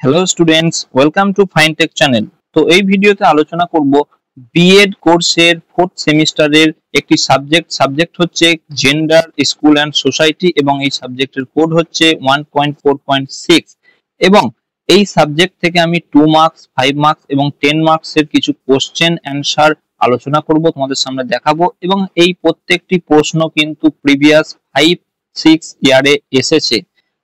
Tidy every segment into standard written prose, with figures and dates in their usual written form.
Hello students, welcome to fine take channel. তো এই ভিডিওতে আলোচনা করব বিএড কোর্সের 4th সেমিস্টারের একটি সাবজেক্ট হচ্ছে জেন্ডার, স্কুল অ্যান্ড সোসাইটি এবং এই সাবজেক্টের কোড হচ্ছে 1.4.6 এবং এই সাবজেক্ট থেকে আমি 2 মার্কস, 5 মার্কস এবং 10 মার্কসের কিছু কোশ্চেন অ্যানসার আলোচনা করব, তোমাদের সামনে দেখাবো এবং এই প্রত্যেকটি প্রশ্ন কিন্তু প্রিভিয়াস 5-6 ইয়ারে এসেছে।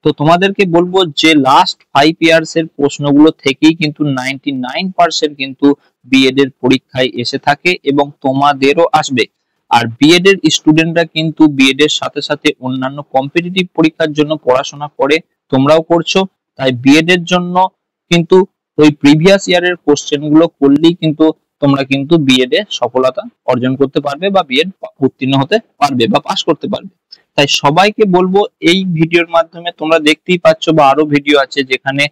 তো তোমাদেরকে বলবো যে লাস্ট 5 ইয়ার্স এর প্রশ্নগুলো থেকেই কিন্তু 99% কিন্তু বিএড এর পরীক্ষায় এসে থাকে এবং তোমাদেরও আসবে। আর বিএড এর স্টুডেন্টরা কিন্তু বিএড এর সাথে সাথে অন্যান্য কম্পিটিটিভ পরীক্ষার জন্য পড়াশোনা করে, তোমরাও করছো। তাই বিএড এর জন্য কিন্তু ওই প্রিভিয়াস ইয়ারের কোশ্চেন গুলো করলেই কিন্তু তোমরা কিন্তু বিএড এ সফলতা অর্জন করতে পারবে বা বিএড উত্তীর্ণ হতে পারবে বা পাস করতে পারবে। তাই সবাইকে বলবো, এই ভিডিওর মাধ্যমে তোমরা দেখতেই পাচ্ছ বা আরো ভিডিও আছে যেখানে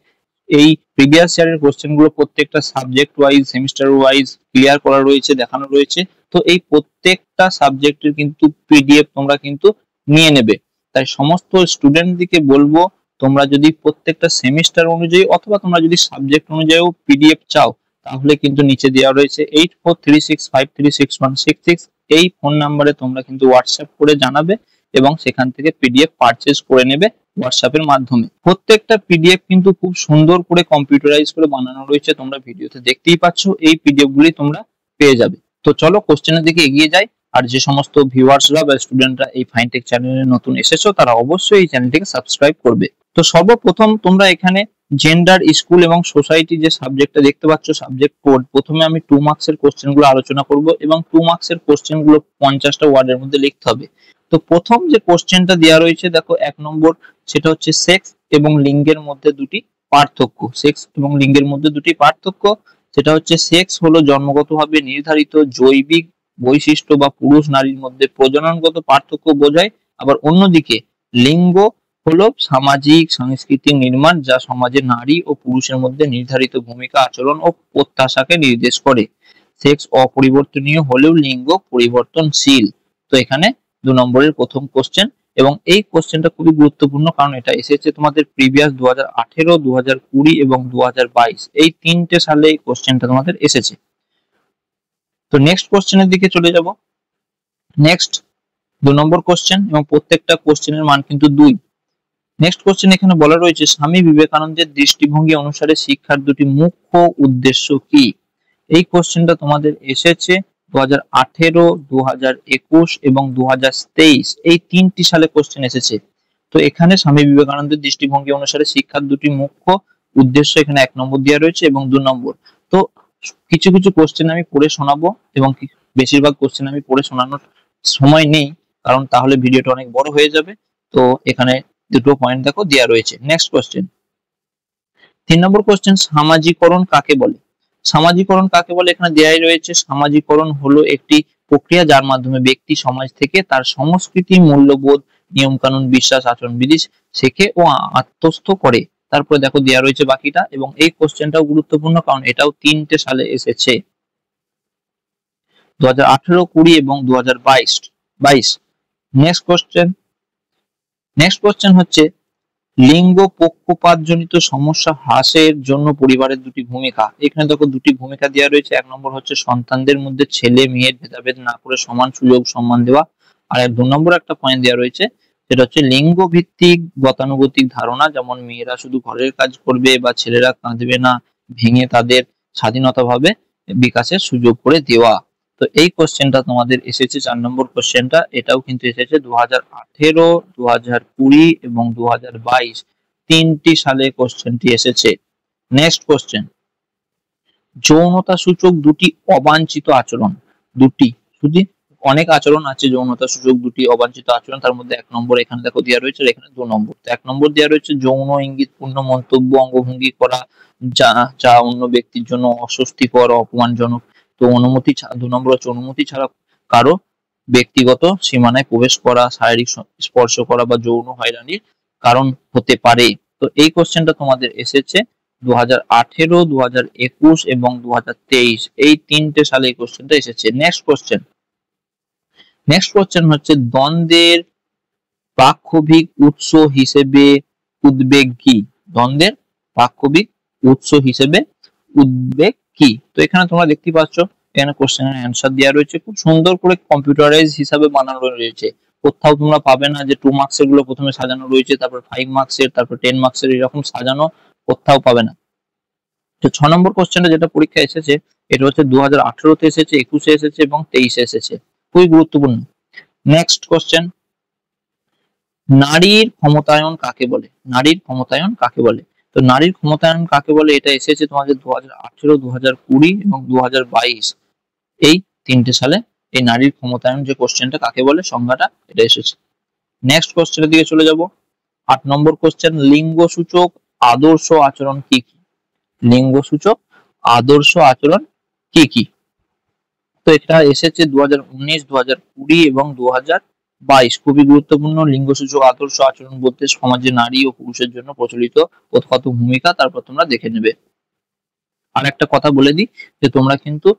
এই প্রিভিয়াস ইয়ারের কোশ্চেন গুলো প্রত্যেকটা subject wise, semester wise clear করা রয়েছে, দেখানো রয়েছে। তো এই প্রত্যেকটা সাবজেক্টের কিন্তু পিডিএফ তোমরা কিন্তু নিয়ে নেবে। তাই সমস্ত স্টুডেন্টদেরকে বলবো, তোমরা যদি প্রত্যেকটা সেমিস্টার অনুযায়ী অথবা তোমরা যদি সাবজেক্ট অনুযায়ী পিডিএফ চাও, তাহলে কিন্তু নিচে দেওয়া রয়েছে 8436536166 এই ফোন নাম্বারে তোমরা কিন্তু হোয়াটসঅ্যাপ করে জানাবে এবং সেখান থেকে পিডিএফ পারচেজ করে নেবে হোয়াটসঅ্যাপের মাধ্যমে। প্রত্যেকটা পিডিএফ কিন্তু খুব সুন্দর করে কম্পিউটারাইজ করে বানানো রয়েছে, তোমরা ভিডিওতে দেখতেই পাচ্ছ। এই পিডিএফ গুলি তোমরা পেয়ে যাবে। তো চলো কোশ্চেনের দিকে এগিয়ে যাই। আর যে সমস্ত ভিউয়ার্সরা বা স্টুডেন্টরা এই ফাইনটেক চ্যানেলে নতুন এসেছো, তারা অবশ্যই এই চ্যানেলটিকে সাবস্ক্রাইব করবে। তো সর্বপ্রথম তোমরা এখানে জেন্ডার, স্কুল এবং সোসাইটি যে সাবজেক্টটা দেখতে পাচ্ছ, সাবজেক্ট কোড, প্রথমে আমি 2 মার্কসের কোশ্চেন গুলো আলোচনা করব এবং 2 মার্কসের কোশ্চেন গুলো 50টা ওয়ার্ডের মধ্যে লিখতে হবে। তো প্রথম যে কোশ্চেনটা দেওয়া রয়েছে, দেখো 1 নম্বর, সেটা হচ্ছে সেক্স এবং লিঙ্গের মধ্যে দুটি পার্থক্য। সেক্স এবং লিঙ্গের মধ্যে দুটি পার্থক্য, সেটা হচ্ছে সেক্স হলো জন্মগতভাবে নির্ধারিত জৈবিক বৈশিষ্ট্য বা পুরুষ নারীর মধ্যে প্রজননগত পার্থক্য বোঝায়। আবার অন্যদিকে লিঙ্গ হলো সামাজিক সাংস্কৃতিক নির্মাণ, যা সমাজে নারী ও পুরুষের মধ্যে নির্ধারিত ভূমিকা, আচরণ ও প্রত্যাশাকে নির্দেশ করে। সেক্স অপরিবর্তনীয় হলেও লিঙ্গ পরিবর্তনশীল। তো এখানে 2 নম্বরের প্রথম কোশ্চেন এবং এই কোশ্চেনটা খুবই গুরুত্বপূর্ণ, কারণ এটা এসেছে তোমাদের প্রিভিয়াস 2018, 2020 এবং 2022 এই 3টে সালে এই কোশ্চেনটা তোমাদের এসেছে। তো নেক্সট কোশ্চেনের দিকে চলে যাব। নেক্সট 2 নম্বর কোশ্চেন এবং প্রত্যেকটা কোশ্চেনের মান কিন্তু 2। নেক্সট কোশ্চেন এখানে বলা রয়েছে, স্বামী বিবেকানন্দের দৃষ্টিভঙ্গি অনুসারে শিক্ষার দুটি মুখ্য উদ্দেশ্য কি? এই কোশ্চেনটা তোমাদের এসেছে 2018, 2021 এবং 2023 এই 3টি সালে কোশ্চেন এসেছে। তো এখানে স্বামী বিবেকানন্দের দৃষ্টিভঙ্গি অনুসারে শিক্ষার দুটি মুখ্য উদ্দেশ্য এখানে 1 নম্বর দেওয়া রয়েছে এবং 2 নম্বর। তো কিছু কিছু কোশ্চেন আমি পড়ে শোনাবো এবং বেশিরভাগ কোশ্চেন আমি পড়ে শোনানোর সময় নেই, কারণ তাহলে ভিডিওটা অনেক বড় হয়ে যাবে। তো এখানে দুটো পয়েন্ট দেখো দেওয়া রয়েছে। নেক্সট কোশ্চেন, 3 নম্বর কোশ্চেন, সামাজিকরণ কাকে বলে? সামাজিকরণ কাকে বলে এখানে দেয়াই রয়েছে। সামাজিকরণ হলো একটি প্রক্রিয়া যার মাধ্যমে ব্যক্তি সমাজ থেকে তার সংস্কৃতি, মূল্যবোধ, নিয়ম কানুন, বিশ্বাস, আচরণবিধি শেখে ও আত্মস্থ করে। তারপরে দেখো দেয়া রয়েছে বাকিটা এবং এই কোশ্চেনটাও গুরুত্বপূর্ণ, কারণ এটাও 3টে সালে এসেছে, 2018, 20 এবং 2022। নেক্সট কোশ্চেন হচ্ছে, লিঙ্গ পক্ষপাতজনিত সমস্যা হ্রাসের জন্য পরিবারের দুটি ভূমিকা। এখানে দেখো দুটি ভূমিকা দেওয়া রয়েছে। 1 নম্বর হচ্ছে সন্তানদের মধ্যে ছেলে মেয়ের ভেদাভেদ না করে সমান সুযোগ সম্মান দেওয়া। আর 2 নম্বর একটা পয়েন্ট দেওয়া রয়েছে, সেটা হচ্ছে লিঙ্গ ভিত্তিক গতানুগতিক ধারণা, যেমন মেয়েরা শুধু ঘরের কাজ করবে বা ছেলেরা কাঁদবে না, ভেঙে তাদের স্বাধীনতাভাবে বিকাশের সুযোগ করে দেওয়া। তো এই কোশ্চেনটা তোমাদের এসেছে 4 নম্বর কোশ্চেনটা, এটাও কিন্তু এসেছে 2018, 2020 এবং 2022 3টি সালে কোশ্চেনটি এসেছে। নেক্সট কোশ্চেন, যৌনতা সূচক দুটি অবাঞ্ছিত আচরণ। দুটি শুধু, অনেক আচরণ আছে যৌনতা সূচক দুটি অবাঞ্ছিত আচরণ, তার মধ্যে 1 নম্বর এখানে দেখো দেওয়া রয়েছে, এখানে 2 নম্বর। তো 1 নম্বর দেওয়া রয়েছে যৌন ইঙ্গিতপূর্ণ মন্তব্য, অঙ্গভঙ্গি করা যা অন্য ব্যক্তির জন্য অস্বস্তিকর, অপমানজনক। তো 2 নম্বর হচ্ছে অনুমতি ছাড়া কারো ব্যক্তিগত সীমানায় প্রবেশ করা, শারীরিক স্পর্শ করা বা যৌন হয়রানির কারণ হতে পারে। তো এই কোশ্চেনটা তোমাদের এসেছে 2018, 2021 এবং 2023 এই 3টে সালে এই কোশ্চেনটা এসেছে। নেক্সট কোশ্চেন হচ্ছে, দ্বন্দ্বের প্রাক্ষোভিক উৎস হিসেবে উদ্বেগ কি? দ্বন্দ্বের প্রাক্ষোভিক উৎস হিসেবে উদ্বেগ কি? তো এখানে তোমরা দেখতে পাচ্ছ এখানে কোশ্চেনের অ্যান্সার দেওয়া রয়েছে, খুব সুন্দর করে কম্পিউটারাইজ হিসাবে বানানো রয়েছে। কোথাও তোমরা পাবে না যে 2 মার্কসের গুলো প্রথমে সাজানো রয়েছে, তারপর 5 মার্কসের, তারপর 10 মার্কসের, এরকম সাজানো কোথাও পাবে না। তো 6 নম্বর কোশ্চেনটা যেটা পরীক্ষা এসেছে, এটা হচ্ছে 2018 তে এসেছে, 21-এ এসেছে এবং 23-এ এসেছে, খুবই গুরুত্বপূর্ণ। নেক্সট কোশ্চেন, নারীর ক্ষমতায়ন কাকে বলে? নারীর ক্ষমতায়ন কাকে বলে? তো নারীর ক্ষমতায়ন কাকে বলে এটা এসেছে তোমাদের 2018, 2020 এবং 2022 এই 3টে সালে এই নারীর ক্ষমতায়ন যে কোশ্চেনটা কাকে বলে সংজ্ঞাটা এটা এসেছে। নেক্সট কোশ্চেনের দিকে চলে যাব। 8 নম্বর কোশ্চেন, লিঙ্গসূচক আদর্শ আচরণ কি কি? লিঙ্গসূচক আদর্শ আচরণ কি কি? তো এটা এসেছে 2019, 2020 এবং 2022, খুবই গুরুত্বপূর্ণ। লিঙ্গসূচক আদর্শ আচরণ বলতে সমাজে নারী ও পুরুষের জন্য প্রচলিত প্রথাগত ভূমিকা, তারপর তোমরা দেখে নেবে। আর একটা কথা বলে দিই যে তোমরা কিন্তু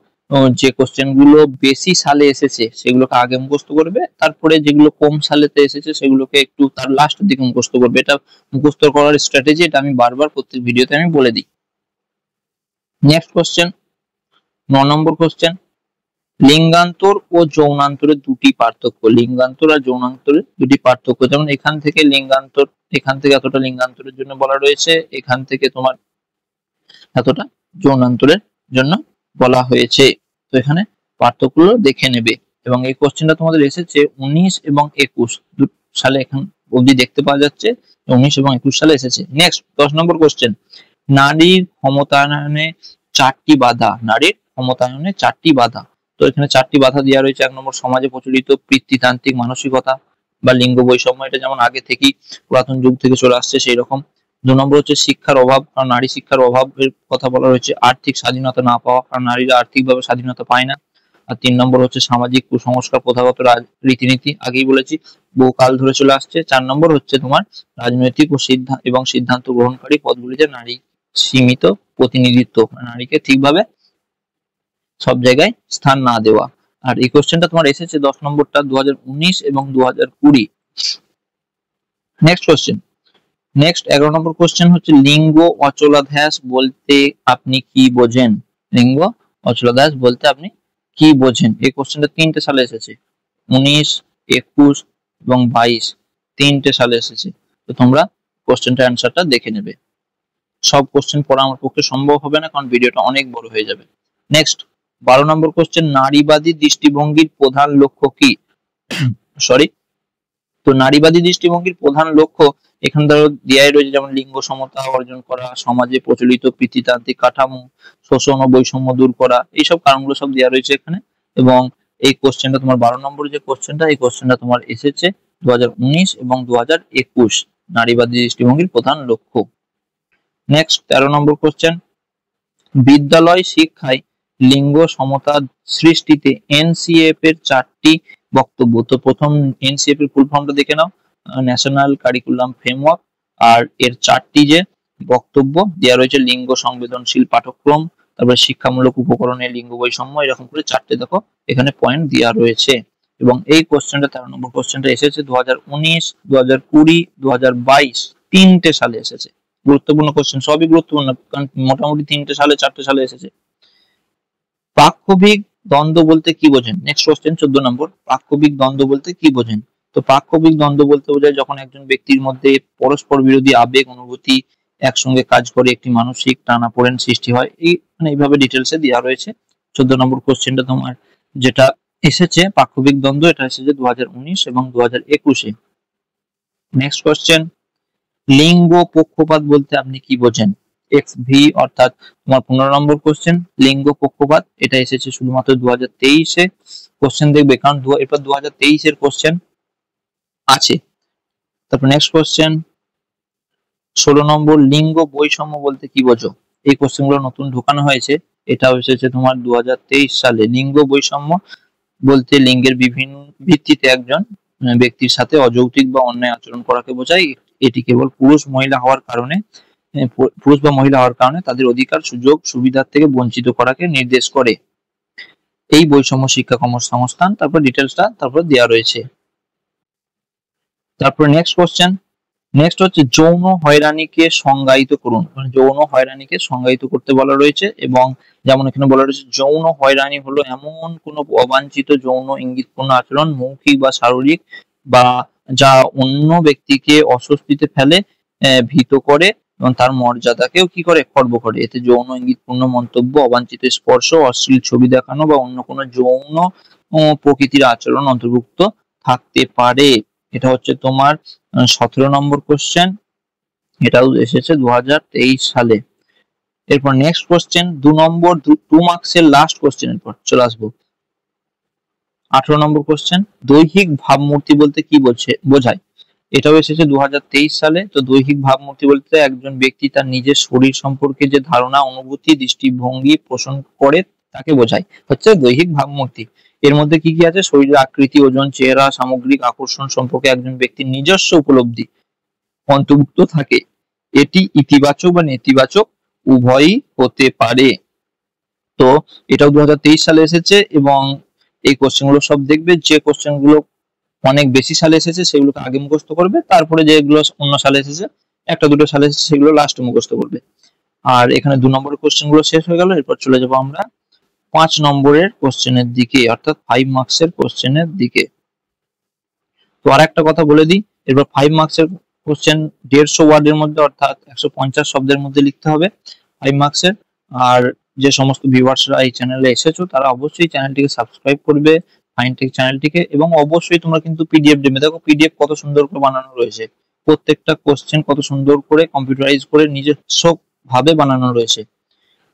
যে কোশ্চেন গুলো বেশি সালে এসেছে সেগুলোকে আগে মুখস্থ করবে, তারপরে যেগুলো কম সালেতে এসেছে সেগুলোকে একটু তার লাস্টের দিকে মুখস্থ করবে। এটা মুখস্থ করার স্ট্র্যাটেজি, এটা আমি বারবার প্রত্যেক ভিডিওতে আমি বলে দিই। নেক্সট কোশ্চেন, 9 নম্বর কোশ্চেন, লিঙ্গান্তর ও যৌনান্তরের দুটি পার্থক্য। লিঙ্গান্তর আর যৌনান্তরের দুটি পার্থক্য, যেমন এখান থেকে লিঙ্গান্তর, এখান থেকে এতটা লিঙ্গান্তরের জন্য বলা রয়েছে, এখান থেকে তোমার এতটা যৌনান্তরের জন্য বলা হয়েছে। তো এখানে পার্থক্যগুলো দেখে নেবে। এবং এই কোশ্চেনটা তোমাদের এসেছে 19 এবং 21 সালে, এখান অবধি দেখতে পাওয়া যাচ্ছে 19 এবং 21 সালে এসেছে। নেক্সট 10 নম্বর কোশ্চেন, নারীর ক্ষমতায়নে 4টি বাধা। নারীর ক্ষমতায়নে 4টি বাধা। তো এখানে 4টি বাধা দেওয়া রয়েছে। 1 নম্বর, সমাজে প্রচলিত পিতৃতান্ত্রিক মানসিকতা বা লিঙ্গ বৈষম্য, এটা যেমন আগে থেকেই পুরাতন যুগ থেকে চলে আসছে সেই রকম। 2 নম্বর হচ্ছে শিক্ষার অভাব, কারণ নারী শিক্ষার অভাবের কথা বলা হয়েছে। আর্থিক স্বাধীনতা না পাওয়া, কারণ নারীরা আর্থিকভাবে স্বাধীনতা পায় না। আর 3 নম্বর হচ্ছে সামাজিক কুসংস্কার, প্রথাগত রীতিনীতি, আগেই বলেছি বহু কাল ধরে চলে আসছে। 4 নম্বর হচ্ছে তোমার রাজনৈতিক ও সিদ্ধান্ত গ্রহণকারী পদগুলিতে নারী সীমিত প্রতিনিধিত্ব, নারীকে ঠিকভাবে সব জায়গায় স্থান না দেওয়া। আর এই কোশ্চেনটা তোমার এসেছে 10 নম্বরটা 2019 এবং 2020। নেক্সট কোশ্চেন, নেক্সট 11 নম্বর কোশ্চেন হচ্ছে, লিঙ্গ অচলাধ্যাস বলতে আপনি কি বোঝেন? লিঙ্গ অচলাধ্যাস বলতে আপনি কি বোঝেন? এই কোশ্চেনটা 3টে সালে এসেছে, 19, 21 এবং 22, 3টে সালে এসেছে। তো তোমরা কোশ্চেনটার অ্যান্সারটা দেখে নেবে। সব কোশ্চেন পড়া আমার পক্ষে সম্ভব হবে না, কারণ ভিডিওটা অনেক বড় হয়ে যাবে। নেক্সট 12 নম্বর কোশ্চেন, নারীবাদী দৃষ্টিভঙ্গির প্রধান লক্ষ্য কি? সরি, তো নারীবাদী দৃষ্টিভঙ্গির প্রধান লক্ষ্য এখানে ধরো দেয়াই রয়েছে, যেমন লিঙ্গ সমতা অর্জন করা, সমাজে প্রচলিত পিতৃতান্ত্রিক কাঠামো, শোষণ ও বৈষম্য দূর করা, এইসব কারণগুলো সব দেওয়া রয়েছে এখানে। এবং এই কোশ্চেনটা তোমার 12 নম্বরের যে কোশ্চেনটা, এই কোশ্চেনটা তোমার এসেছে 2019 এবং 2021, নারীবাদী দৃষ্টিভঙ্গির প্রধান লক্ষ্য। নেক্সট 13 নম্বর কোশ্চেন, বিদ্যালয় শিক্ষায় লিঙ্গ সমতা সৃষ্টিতে এনসিএফ এর 4টি বক্তব্য। তো প্রথম এনসিএফ এর ফুল ফর্মটা দেখে নাও, ন্যাশনাল কারিকুলাম ফ্রেমওয়ার্ক। আর এর 4টি যে বক্তব্য দেওয়া রয়েছে, লিঙ্গ সংবেদনশীল পাঠ্যক্রম, তারপরে শিক্ষামূলক উপকরণে লিঙ্গ বৈষম্য, এরকম করে 4টে দেখো এখানে পয়েন্ট দেওয়া রয়েছে। এবং এই কোশ্চেনটা 13 নম্বর কোশ্চেনটা এসেছে 2019, 2020, 2022, 3টে সালে এসেছে। গুরুত্বপূর্ণ কোশ্চেন, সবই গুরুত্বপূর্ণ, কারণ মোটামুটি 3টে সালে 4টে সালে এসেছে। পাক্ষবিক দ্বন্দ্ব বলতে কি বোঝেন? নেক্সট কোশ্চেন 14 নম্বর, পাক্ষবিক দ্বন্দ্ব বলতে কি বোঝেন? তো পাক্ষবিক দ্বন্দ্ব বলতে বোঝায় যখন একজন ব্যক্তির মধ্যে পরস্পর বিরোধী আবেগ অনুভূতি একসঙ্গে কাজ করে একটি মানসিক টানাপোড়েন সৃষ্টি হয়। এই মানে এইভাবে ডিটেলসে দেওয়া রয়েছে। 14 নম্বর কোশ্চেনটা তোমার যেটা এসেছে পাক্ষবিক দ্বন্দ্ব, এটা এসেছে 2019 এবং 2021-এ। নেক্সট কোশ্চেন, লিঙ্গ পক্ষপাত বলতে আপনি কি বোঝেন? এক্সভি, অর্থাৎ তোমার 15 নম্বর কোশ্চেন, লিঙ্গ পক্ষপাত, এটা এসেছে শুধুমাত্র 2023-এ কোশ্চেন দেখবে, কারণ এরপর 2023-এর কোশ্চেন আছে। তারপর নেক্সট কোশ্চেন 16 নম্বর, লিঙ্গ বৈষম্য বলতে কি বোঝো? এই কোশ্চেনগুলো নতুন ঢোকানো হয়েছে, এটাও এসেছে তোমার 2023 সালে। লিঙ্গ বৈষম্য বলতে লিঙ্গের বিভিন্ন ভিত্তিতে একজন ব্যক্তির সাথে অযৌক্তিক বা অন্যায় আচরণ করাকে বোঝায়। এটি কেবল পুরুষ বা মহিলা হওয়ার কারণে তাদের অধিকার, সুযোগ, সুবিধার থেকে বঞ্চিত করাকে নির্দেশ করে। এই বৈষম্য শিক্ষা, কর্মসংস্থান, তারপর ডিটেলসটা তারপর দেওয়া রয়েছে। তারপর নেক্সট কোশ্চেন, নেক্সট হচ্ছে যৌন হয়রানিকে সংজ্ঞায়িত করুন। যৌন হয়রানিকে সংজ্ঞায়িত করতে বলা রয়েছে, এবং যেমন এখানে বলা রয়েছে যৌন হয়রানি হলো এমন কোনো অবাঞ্ছিত যৌন ইঙ্গিতপূর্ণ আচরণ, মৌখিক বা শারীরিক, বা যা অন্য ব্যক্তিকে অস্বস্তিতে ফেলে, ভীত করে এবং তার মর্যাদাকেও কি করে, খর্ব করে। এতে যৌন ইঙ্গিতপূর্ণ মন্তব্য, অবাঞ্ছিত স্পর্শ, অশ্লীল ছবি দেখানো বা অন্য কোনো যৌন প্রকৃতির আচরণ অন্তর্ভুক্ত থাকতে পারে। এটা হচ্ছে তোমার 17 নম্বর কোশ্চেন, এটাও এসেছে 2023 সালে। এরপর নেক্সট কোশ্চেন 2 নম্বর 2 মার্কসের লাস্ট কোশ্চেন, এরপর চলে আসবো 18 নম্বর কোশ্চেন। দৈহিক ভাবমূর্তি বলতে কি বোঝায়? এটাও এসেছে 2023 সালে। তো দৈহিক ভাবমূর্তি বলতে একজন ব্যক্তি তার নিজের শরীর সম্পর্কে যে ধারণা, অনুভূতি, দৃষ্টিভঙ্গি পোষণ করে তাকে বোঝায় হচ্ছে দৈহিক ভাবমূর্তি। এর মধ্যে কি কি আছে? শরীরের আকৃতি, ওজন, চেহারা, সামগ্রিক আকর্ষণ সম্পর্কে একজন ব্যক্তির নিজস্ব উপলব্ধি অন্তর্ভুক্ত থাকে। এটি ইতিবাচক বা নেতিবাচক উভয়ই হতে পারে। তো এটাও 2023 সালে এসেছে, এবং এই কোশ্চেন গুলো সব দেখবে, যে কোশ্চেন গুলো অনেক বেশি সালে এসেছে সেগুলোকে আগে মুখস্থ করবে, তারপরে যেগুলো অন্য সালে এসেছে, একটা দুটো সালে এসেছে, সেগুলো লাস্টে মুখস্থ করবে। আর এখানে 2 নম্বরের কোশ্চেন গুলো শেষ হয়ে গেল। এরপর চলে যাবো আমরা 5 নম্বরের কোশ্চেনের দিকে, অর্থাৎ 5 মার্কসের কোশ্চেনের দিকে। তো আর একটা কথা বলে দিই, এরপর 5 মার্কসের কোশ্চেন 150 ওয়ার্ডের মধ্যে, অর্থাৎ 150 শব্দের মধ্যে লিখতে হবে 5 মার্কসের। আর যে সমস্ত ভিউয়ার্সরা এই চ্যানেলে এসেছো তারা অবশ্যই চ্যানেলটিকে সাবস্ক্রাইব করবে, ফাইনটেক চ্যানেলটিকে, এবং অবশ্যই তোমরা কিন্তু পিডিএফ দেবে। দেখো পিডিএফ কত সুন্দর করে বানানো রয়েছে, প্রত্যেকটা কোশ্চেন কত সুন্দর করে কম্পিউটারাইজ করে নিজস্ব ভাবে বানানো রয়েছে।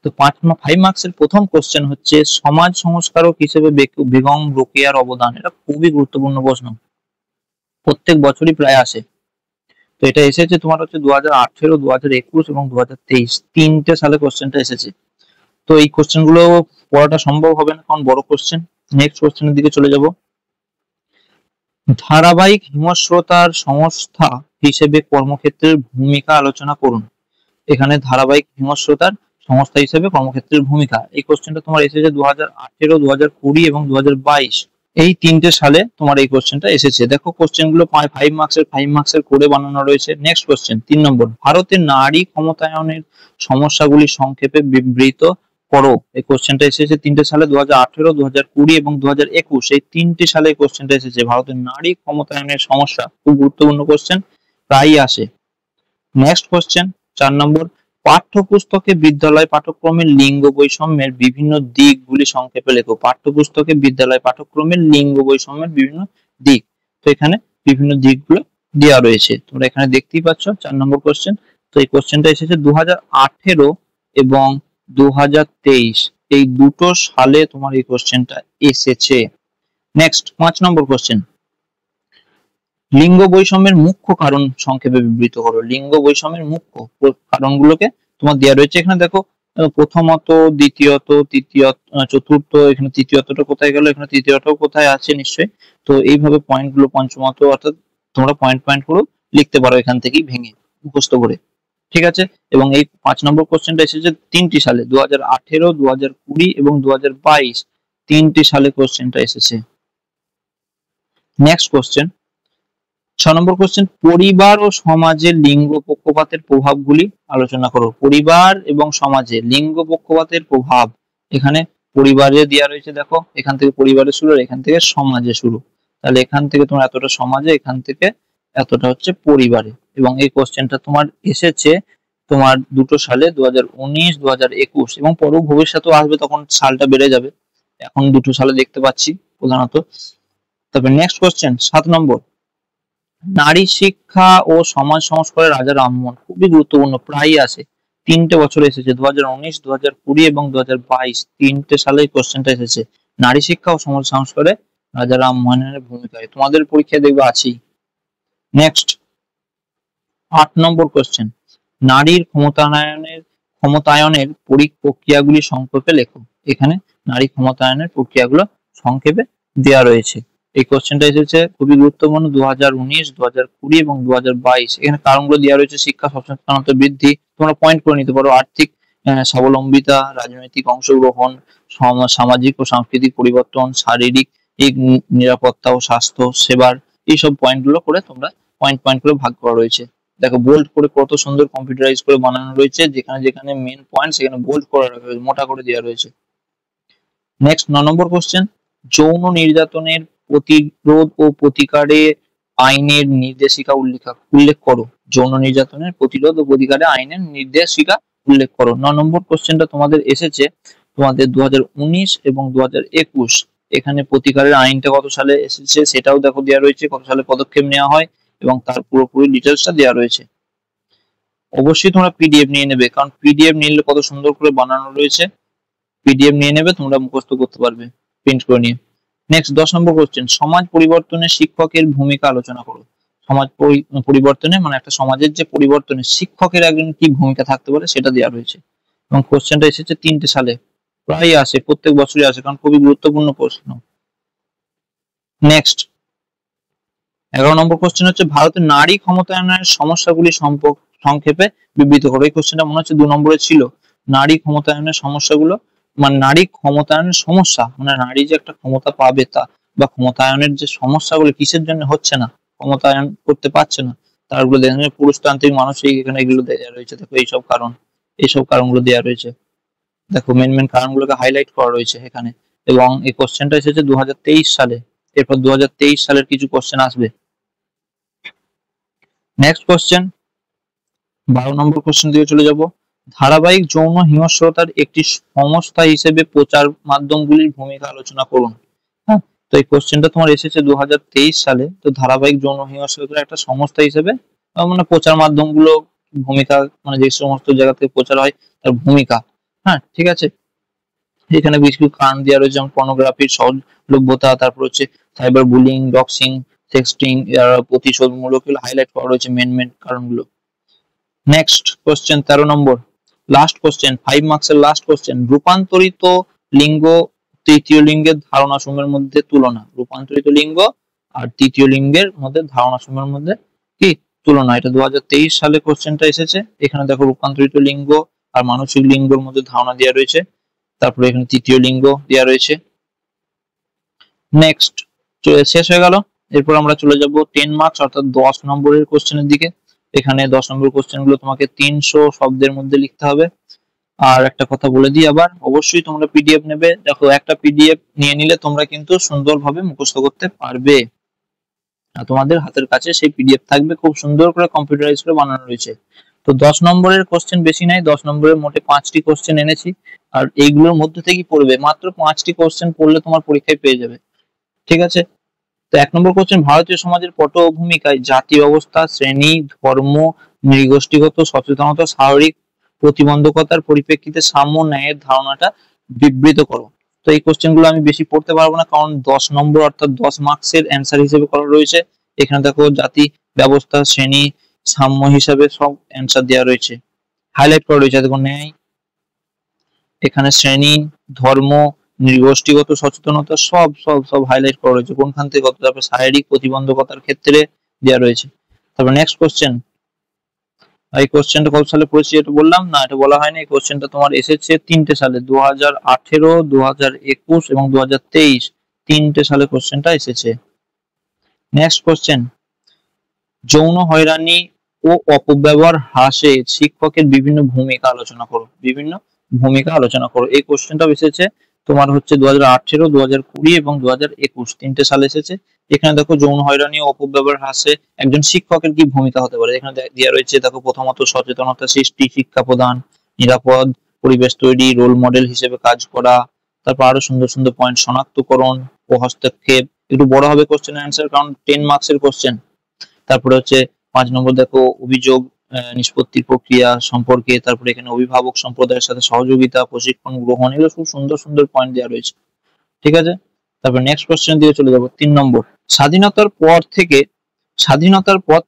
তো 5 মার্কসের প্রথম কোশ্চেন হচ্ছে সমাজ সংস্কারক হিসেবে বেগম রোকেয়ার অবদান। এটা খুবই গুরুত্বপূর্ণ প্রশ্ন, প্রত্যেক বছরই প্রায় আসে। তো এটা এসেছে তোমার হচ্ছে 2018, 2021 এবং 2023, 3টে সালে কোশ্চেনটা এসেছে। তো এই কোশ্চেন গুলো পড়াটা সম্ভব হবে না, কারণ বড় কোশ্চেন। নেক্সট কোশ্চেনের দিকে চলে যাব। ধারাবাহিক হিমস্রোতার সংস্থা হিসেবে কর্মক্ষেত্রের ভূমিকা আলোচনা করুন। এখানে ধারাবাহিক হিমস্রোতার সংস্থা হিসেবে কর্মক্ষেত্রের ভূমিকা, এই কোশ্চেনটা তোমার এসেছে 2018, 2020 এবং 2022, এই 3টে সালে তোমার এই কোশ্চেনটা এসেছে। দেখো কোশ্চেন গুলো 5 মার্কসের করে বানানো রয়েছে। নেক্সট কোশ্চেন 3 নম্বর, ভারতের নারী ক্ষমতায়নের সমস্যাগুলি সংক্ষেপে বিবৃত করো। এই কোশ্চেনটা এসেছে 3টে সালে, 2018, 2020 এবং 2021, এই 3টে সালে এই কোশ্চেনটা এসেছে। ভারতের নারী ক্ষমতায়নের সমস্যা, খুব গুরুত্বপূর্ণ কোশ্চেন, প্রায়ই আসে। নেক্সট কোশ্চেন 4 নম্বর, পাঠ্যপুস্তকে বিদ্যালয় পাঠ্যক্রমের লিঙ্গ বৈষম্যের বিভিন্ন দিকগুলি সংক্ষেপে লেখো। পাঠ্যপুস্তকে বিদ্যালয় পাঠ্যক্রমের লিঙ্গ বৈষম্যের বিভিন্ন দিক। তো এখানে বিভিন্ন দিকগুলো দেওয়া রয়েছে, তোমরা এখানে দেখতেই পাচ্ছ। 4 নম্বর কোশ্চেন। তো এই কোশ্চেনটা এসেছে 2018 এবং 2023, এই দুটো সালে তোমার এই কোশ্চেনটা এসেছে। নেক্সট 5 নম্বর কোশ্চেন, লিঙ্গ বৈষম্যের মুখ্য কারণ সংক্ষেপে বিবৃত করো। লিঙ্গ বৈষম্যের মুখ্য কারণগুলোকে তোমার দেওয়া রয়েছে। এখানে দেখো প্রথমত, দ্বিতীয়ত, তৃতীয়ত, চতুর্থ, এখানে তৃতীয়তটা কোথায় গেল, এখানে তৃতীয়টাও কোথায় আছে নিশ্চয়ই। তো এইভাবে পয়েন্ট গুলো পঞ্চমত, অর্থাৎ তোমরা পয়েন্ট পয়েন্ট করে লিখতে পারো এখান থেকেই ভেঙে মুখস্থ করে, ঠিক আছে। এবং এই 5 নম্বর কোশ্চেনটা এসেছে 3টি সালে, 2018, 2020 এবং 2022, 3টি সালে কোশ্চেনটা এসেছে। নেক্সট কোশ্চেন 6 নম্বর কোশ্চেন, পরিবার ও সমাজে লিঙ্গ পক্ষপাতের প্রভাবগুলি আলোচনা করো। পরিবার এবং সমাজে লিঙ্গ পক্ষপাতের প্রভাব, এখানে পরিবারে দেওয়া রয়েছে। দেখো এখান থেকে পরিবারে শুরু, আর এখান থেকে সমাজে শুরু, তাহলে এখান থেকে তোমার এতটা সমাজে, এখান থেকে এতটা হচ্ছে পরিবারে। এবং এই কোশ্চেনটা তোমার এসেছে তোমার দুটো সালে, 2019, 2021, এবং পরে ভবিষ্যতেও আসবে, তখন সালটা বেড়ে যাবে। এখন দুটো সালে দেখতে পাচ্ছি প্রধানত। তবে নেক্সট কোশ্চেন 7 নম্বর, নারী শিক্ষা ও সমাজ সংস্কারের রাজা রামমোহন, খুবই গুরুত্বপূর্ণ, প্রায়ই আসে। 3টে বছর এসেছে, 2019, 2020 এবং 2022, 3টে সালে এই কোশ্চেনটা এসেছে। নারী শিক্ষা ও সমাজ সংস্কারে রাজা রামমোহনের ভূমিকায়, তোমাদের পরীক্ষায় দেখবে আছেই। নেক্সট 8 নম্বর কোশ্চেন, নারীর ক্ষমতায়নের প্রক্রিয়াগুলি সংক্ষেপে লেখো। এখানে নারী ক্ষমতায়নের প্রক্রিয়াগুলো সংক্ষেপে দেওয়া রয়েছে। এই কোশ্চেনটা এসেছে, খুবই গুরুত্বপূর্ণ, 2019, 2020 এবং 2022, এখানে কারণগুলো দেওয়া রয়েছে। শিক্ষা সচেতনতা বৃদ্ধি, তোমরা পয়েন্ট করে নিতে পারো। আর্থিক স্বাবলম্বিতা, রাজনৈতিক অংশগ্রহণ, সামাজিক ও সাংস্কৃতিক পরিবর্তন, শারীরিক নিরাপত্তা ও স্বাস্থ্য সেবার, এইসব পয়েন্টগুলো করে তোমরা পয়েন্ট পয়েন্ট করে ভাগ করা রয়েছে। দেখো বোল্ড করে কত সুন্দর কম্পিউটারাইজ করে বানানো রয়েছে, যেখানে যেখানে মেন পয়েন্ট সেখানে বোল্ড করে রাখা হয়েছে, মোটা করে দেওয়া রয়েছে। নেক্সট 9 নম্বর কোশ্চেন, যৌন নির্যাতনের প্রতিরোধ ও প্রতিকারে আইনের নির্দেশিকা উল্লেখ করো। যৌন নির্যাতনের প্রতিরোধ ও প্রতিকারে আইনের নির্দেশিকা উল্লেখ করো। 9 নম্বর কোশ্চেনটা তোমাদের এসেছে তোমাদের 2019 এবং 2021, এখানে প্রতিকারের আইনটা কত সালে এসেছে সেটাও দেখো দেওয়া রয়েছে, কত সালে পদক্ষেপ নেওয়া হয় এবং তার পুরোপুরি ডিটেলসটা দেওয়া রয়েছে। অবশ্যই তোমরা পিডিএফ নিয়ে নেবে, কারণ পিডিএফ নিলে কত সুন্দর করে বানানো রয়েছে, পিডিএফ নিয়ে নেবে, তোমরা মুখস্থ করতে পারবে প্রিন্ট করে নিয়ে। নেক্সট 10 নম্বর কোশ্চেন, সমাজ পরিবর্তনে শিক্ষকের ভূমিকা আলোচনা করো। সমাজ পরিবর্তনে মানে একটা সমাজের যে পরিবর্তনে শিক্ষকের একজন কি ভূমিকা থাকতে পারে সেটা দেওয়া রয়েছে, এবং কোশ্চেনটা এসেছে 3টে সালে, প্রায় আসে, প্রত্যেক বছরই আসে, কারণ খুবই গুরুত্বপূর্ণ প্রশ্ন। নেক্সট 11 নম্বর কোশ্চেন হচ্ছে, ভারতের নারী ক্ষমতায়নের সমস্যাগুলি সংক্ষেপে বিবৃত করো। এই কোশ্চেনটা মনে হচ্ছে 2 নম্বরে ছিল, নারী ক্ষমতায়নের সমস্যাগুলো, মানে নারী ক্ষমতায়নের সমস্যা মানে নারী যে একটা ক্ষমতা পাবে তা, বা ক্ষমতায়নের যে সমস্যাগুলো কিসের জন্য হচ্ছে না, ক্ষমতায়ন করতে পারছে না, তারগুলো দেখেন। পুরুষতান্ত্রিক মানসিক, এখানে এগুলো দেওয়া রয়েছে, দেখো এইসব কারণগুলো দেওয়া রয়েছে, দেখো মেন কারণগুলোকে হাইলাইট করা রয়েছে এখানে। এবং এই কোশ্চেনটা এসেছে 2023 সালে, এরপর 2023 সালের কিছু কোশ্চেন আসবে। নেক্সট কোশ্চেন 12 নম্বর কোশ্চেন দিয়ে চলে যাব, ধারাবাহিক যৌন হিংস্রতার একটি সংস্থা হিসেবে প্রচার মাধ্যমগুলির ভূমিকা আলোচনা করুন। হ্যাঁ, তো এই কোশ্চেনটা তোমার এসেছে 2023 সালে। তো ধারাবাহিক যৌন হিংস্রতার একটা সংস্থা হিসেবে মানে প্রচার মাধ্যমগুলো ভূমিকা, মানে যে সমস্ত জায়গা থেকে প্রচার হয় তার ভূমিকা। হ্যাঁ, ঠিক আছে, এখানে বেশ কিছু কারণ দেওয়া রয়েছে, যেমন পর্নোগ্রাফির সহজলভ্যতা, তারপর হচ্ছে সাইবার বুলিং, ডক্সিং, সেক্সটিং, প্রতিশোধমূলক, হাইলাইট করা রয়েছে মেন কারণগুলো। নেক্সট কোশ্চেন 13 নম্বর, লাস্ট কোশ্চেন, 5 মার্কসের লাস্ট কোশ্চেন, রূপান্তরিত লিঙ্গ তৃতীয় লিঙ্গের ধারণা সমূহের মধ্যে তুলনা। রূপান্তরিত লিঙ্গ আর তৃতীয় লিঙ্গের মধ্যে ধারণা সমূহের মধ্যে কি তুলনা, এটা 2023 সালে কোশ্চেনটা এসেছে। এখানে দেখো রূপান্তরিত লিঙ্গ আর মানসিক লিঙ্গের মধ্যে ধারণা দেওয়া রয়েছে, তারপরে এখানে তৃতীয় লিঙ্গ দেওয়া রয়েছে। নেক্সট শেষ হয়ে গেল, এরপর আমরা চলে যাব 10 মার্কস অর্থাৎ 10 নম্বরের কোশ্চেনের দিকে। এখানে 10 নম্বর কোশ্চেন গুলো তোমাকে 300 শব্দের মধ্যে লিখতে হবে। আর একটা কথা বলে দিই আবার, অবশ্যই তোমরা পিডিএফ নেবে, দেখো একটা পিডিএফ নিয়ে নিলে তোমরা কিন্তু সুন্দরভাবে মুখস্থ করতে পারবে, আর তোমাদের হাতের কাছে সেই পিডিএফ থাকবে, খুব সুন্দর করে কম্পিউটারাইজ করে বানানো রয়েছে। তো 10 নম্বরের কোশ্চেন বেশি নাই, 10 নম্বরের মোটে 5টি কোশ্চেন এনেছি, আর এইগুলোর মধ্যে থেকেই পড়বে, মাত্র 5টি কোশ্চেন পড়লে তোমার পরীক্ষায় পেয়ে যাবে, ঠিক আছে। তো 1 নম্বর কোশ্চেন, ভারতীয় সমাজের পটভূমিকায় জাতি ব্যবস্থা, শ্রেণী, ধর্ম, নৃগোষ্ঠীগত সচেতনতা, শারীরিক প্রতিবন্ধকতার পরিপ্রেক্ষিতে সাম্য ন্যায়ের ধারণাটা বিবৃত করো। তো এই কোশ্চেন গুলো আমি বেশি পড়তে পারবো না, কারণ 10 নম্বর অর্থাৎ 10 মার্কসের অ্যান্সার হিসেবে করা রয়েছে। এখানে দেখো জাতি ব্যবস্থা, শ্রেণী, সাম্য হিসাবে সব অ্যান্সার দেওয়া রয়েছে, হাইলাইট করা রয়েছে। দেখো ন্যায়, এখানে শ্রেণী, ধর্ম, নৃগোষ্ঠীগত সচেতনতা, সব সব সব হাইলাইট করা রয়েছে কোনখান থেকে কত, তারপর শারীরিক প্রতিবন্ধকতার ক্ষেত্রে দেওয়া রয়েছে। তারপর নেক্সট কোশ্চেন, এই কোশ্চেনটা কত সালে পড়েছি এটা বললাম না, এটা বলা হয়নি। এই কোশ্চেনটা তোমার এসেছে 3টে সালে, 2018, 2021 এবং 2023, 3টে সালে কোশ্চেনটা এসেছে। নেক্সট কোশ্চেন, যৌন হয়রানি ও অপব্যবহার হ্রাসে শিক্ষকের বিভিন্ন ভূমিকা আলোচনা করো। বিভিন্ন ভূমিকা আলোচনা করো, এই কোশ্চেনটা এসেছে তোমার হচ্ছে 2018, 2020 এবং 2021, 3টে সালে এসেছে। এখানে দেখো যৌন হয়রানি ও অপব্যবহার হ্রাসে একজন শিক্ষকের কি ভূমিকা হতে পারে, এখানে দেওয়া রয়েছে। দেখো প্রথমত সচেতনতা সৃষ্টি, শিক্ষা প্রদান, নিরাপদ পরিবেশ তৈরি, রোল মডেল হিসেবে কাজ করা, তারপর আরো সুন্দর সুন্দর পয়েন্ট, শনাক্তকরণ ও হস্তক্ষেপ। একটু বড় হবে কোশ্চেন অ্যান্সার, কারণ 10 মার্কসের কোশ্চেন। তারপরে হচ্ছে 5 নম্বর, দেখো অভিযোগ নিষ্পত্তির প্রক্রিয়া সম্পর্কে, তারপরে এখানে অভিভাবক সম্প্রদায়ের সাথে সহযোগিতা, প্রশিক্ষণ গ্রহণ, এগুলো খুব সুন্দর সুন্দর পয়েন্ট দেওয়া রয়েছে, ঠিক আছে। তারপর নেক্সট কোশ্চেন দিয়ে চলে যাব 3 নম্বর, স্বাধীনতার পর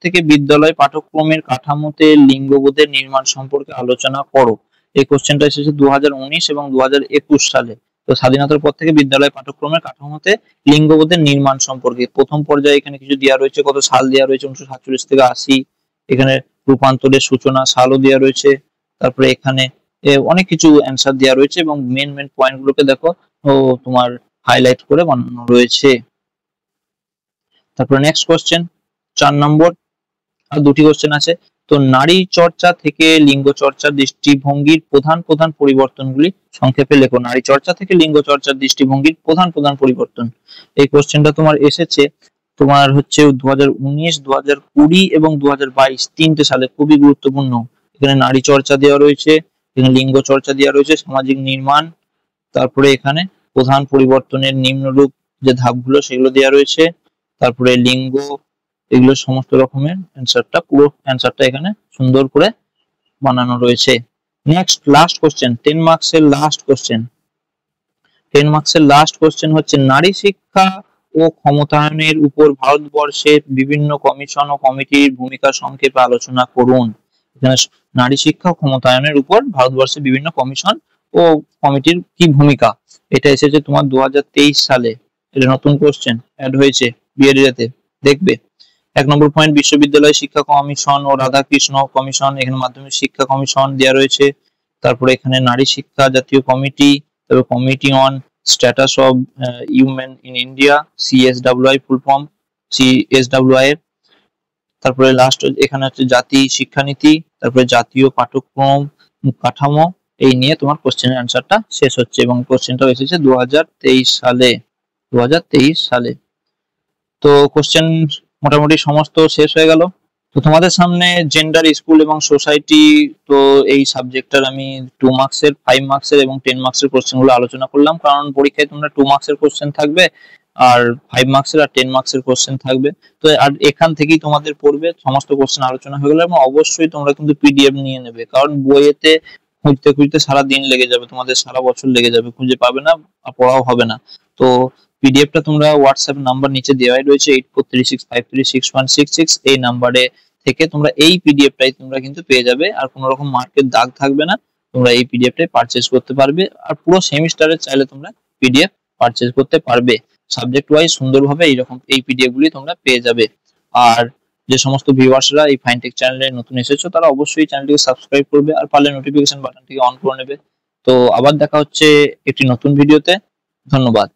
থেকে বিদ্যালয় পাঠ্যক্রমের কাঠামোতে লিঙ্গবোধের নির্মাণ সম্পর্কে আলোচনা করো। এই কোশ্চেনটা এসেছে 2019 এবং 2021 সালে। তো স্বাধীনতার পর থেকে বিদ্যালয় পাঠ্যক্রমের কাঠামোতে লিঙ্গবোধের নির্মাণ সম্পর্কে প্রথম পর্যায়ে এখানে কিছু দেওয়া রয়েছে, কত সাল দেওয়া রয়েছে, 1947 থেকে 80। এখানে রূপান্তরের সূচনা সালও দেওয়া রয়েছে। তারপরে এখানে অনেক কিছু অ্যান্সার দেওয়া রয়েছে, এবং মেন পয়েন্ট গুলোকে দেখো তোমার হাইলাইট করে বানানো রয়েছে। তারপরে নেক্সট কোশ্চেন 4 নম্বর, আর দুটি কোশ্চেন আছে। তো নারী চর্চা থেকে লিঙ্গ চর্চার দৃষ্টিভঙ্গির প্রধান প্রধান পরিবর্তনগুলি সংক্ষেপে লেখো। নারী চর্চা থেকে লিঙ্গ চর্চার দৃষ্টিভঙ্গির প্রধান প্রধান পরিবর্তন। এই কোশ্চেনটা তোমার এসেছে তোমার হচ্ছে 2019, 2020 এবং 2022 তিনটে সালে, খুবই গুরুত্বপূর্ণ। এখানে নারী চর্চা দেওয়া রয়েছে, এখানে লিঙ্গ চর্চা দেওয়া রয়েছে, সামাজিক নির্মাণ, তারপরে এখানে প্রধান পরিবর্তনের নিম্নরূপ যে ধাপগুলো সেগুলো দেওয়া রয়েছে, তারপরে লিঙ্গ, এগুলো সমস্ত রকমের অ্যান্সারটা, পুরো অ্যান্সারটা এখানে সুন্দর করে বানানো রয়েছে। নেক্সট লাস্ট কোশ্চেন, 10 মার্কসের লাস্ট কোশ্চেন। 10 মার্কসের লাস্ট কোশ্চেন হচ্ছে নারী শিক্ষা ও ক্ষমতায়নের উপর ভারতবর্ষের বিভিন্ন কমিশন ও কমিটির ভূমিকা সংক্ষেপে আলোচনা করুন। এখানে নারী শিক্ষা ও ক্ষমতায়নের উপর ভারতবর্ষের বিভিন্ন কমিশন ও কমিটির কি ভূমিকা, এটা এসেছে তোমার 2023 সালে। এটা নতুন কোশ্চেন অ্যাড হয়েছে বিএডএতে, দেখবে। 1 নম্বর পয়েন্ট, বিশ্ববিদ্যালয় শিক্ষা কমিশন ও রাধাকৃষ্ণ কমিশন, এখানে মাধ্যমিক শিক্ষা কমিশন দেওয়া রয়েছে। তারপরে এখানে নারী শিক্ষা জাতীয় কমিটি, তারপর committee on status of women in India, CSWI full form, CSWI এর। তারপরে লাস্ট এখানে হচ্ছে জাতীয় শিক্ষানীতি, তারপরে জাতীয় পাঠ্যক্রম কাঠামো, এই নিয়ে তোমার কোশ্চেনের অ্যান্সারটা শেষ হচ্ছে এবং কোশ্চেনটা এসেছে 2023 সালে। 2023 সালে। তো কোশ্চেন মোটামুটি সমস্ত শেষ হয়ে গেল। তো তোমাদের সামনে জেন্ডার, স্কুল এবং সোসাইটি, তো এই সাবজেক্টটার আমি 2 মার্কসের, 5 মার্কসের এবং 10 মার্কসের কোশ্চেনগুলো আলোচনা করলাম, কারণ পরীক্ষায় তোমরা 2 মার্কসের কোশ্চেন থাকবে আর 5 মার্কসের আর 10 মার্কসের কোশ্চেন থাকবে। তো আর এখান থেকেই তোমাদের পড়বে, সমস্ত কোশ্চেন আলোচনা হয়ে গেল। এবং অবশ্যই তোমরা কিন্তু পিডিএফ নিয়ে নেবে, কারণ বইয়েতে খুঁজতে খুঁজতে সারা দিন লেগে যাবে, তোমাদের সারা বছর লেগে যাবে, খুঁজে পাবে না, পড়াও হবে না। তো পিডিএফটা তোমরা হোয়াটসঅ্যাপ নাম্বার নিচে দেওয়াই রয়েছে 8436536166, এই নাম্বারে থেকে তোমরা এই পিডিএফটাই তোমরা কিন্তু পেয়ে যাবে, আর কোনো রকম মার্কের দাগ থাকবে না, তোমরা এই পিডিএফটাই পারচেজ করতে পারবে। আর পুরো সেমিস্টারের চাইলে তোমরা পিডিএফ পারচেজ করতে পারবে, সাবজেক্ট ওয়াইজ সুন্দরভাবে এইরকম এই পিডিএফ গুলি তোমরা পেয়ে যাবে। আর যে সমস্ত ভিউয়ার্সরা এই ফাইনটেক চ্যানেলে নতুন এসেছো তারা অবশ্যই চ্যানেলটিকে সাবস্ক্রাইব করবে আর পারলে নোটিফিকেশন বাটনটিকে অন করে নেবে। তো আবার দেখা হচ্ছে একটি নতুন ভিডিওতে, ধন্যবাদ।